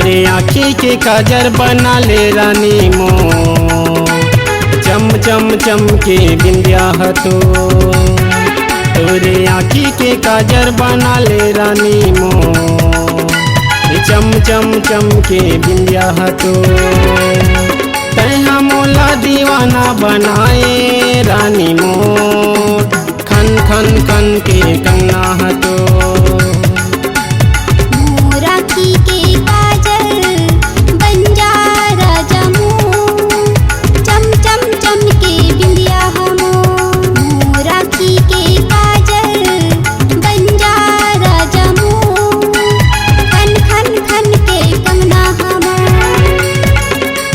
तोरे आँखी के काजर बना ले रानी मो, चम चम चमके बिंदिया हतो। तोरे आँखी के काजर बना ले रानी मो, चम चम चमके बिंदिया हतो। तैहा मोला दीवाना बनाए रानी मो, खन खन खन के कंगना हतो। राखी के काजल बन जा राजा मोर, चम चम चमके बिंदिया हमो। राखी के काजल बन जा राजा मोर, खन खन खन के कंगना हमो।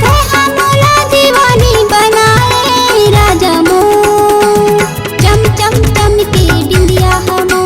तैहा मोला दीवानी बनाए राजा मोर, चम चम चमके बिंदिया हमो।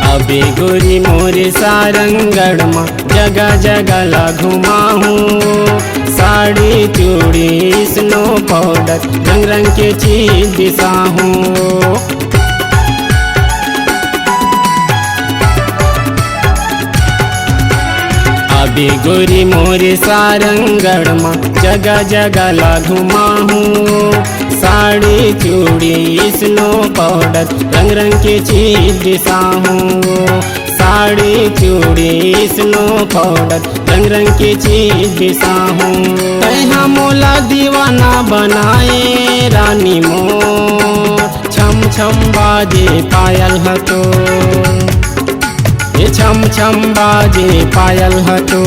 अबे गोरी मोरे सारंगढ़ में जगह जगह ला घुमाहूँ। साड़ी चूड़ी स्नो पाउडर रंग रंग के चीज दिसाहूँ। अबे गोरी मोरे सारंगढ़ में जगह जगह ला घुमाहूँ। साड़ी चूड़ी स्नो पाउडर रंग रंग के चीज दिसाहूँ। साड़ी चूड़ी स्नो पाउडर रंग रंग के चीज दिसाहूँ। तैहा मोला दीवाना बनाए रानी मोर, छम छम बाजे पायल हतो। ये छम छम बाजे पायल हतो।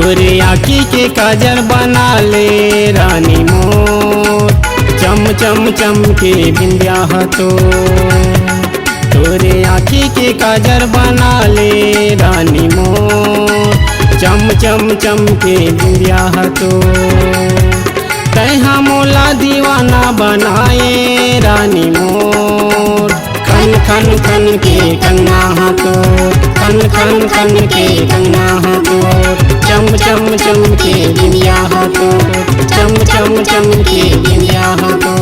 तोरे आँखी के काजल बना ले रानी मोर, चम चम चमके बिंदिया हतो। तोरे आँखी के काजल बना ले रानी मोर, चम चम चमके बिंदिया हतो। तैहा मोला दीवाना बनाए रानी मोर, खन खन खन के कंगना हतो। खन खन खन के कंगना हतो। चम चम चमके बिंदिया हतो। चम चम चमके बिंदिया हतो।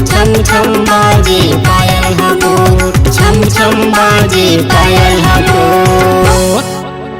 छम छम बाजे पायल हतो। छम छम बाजे पायल हतो।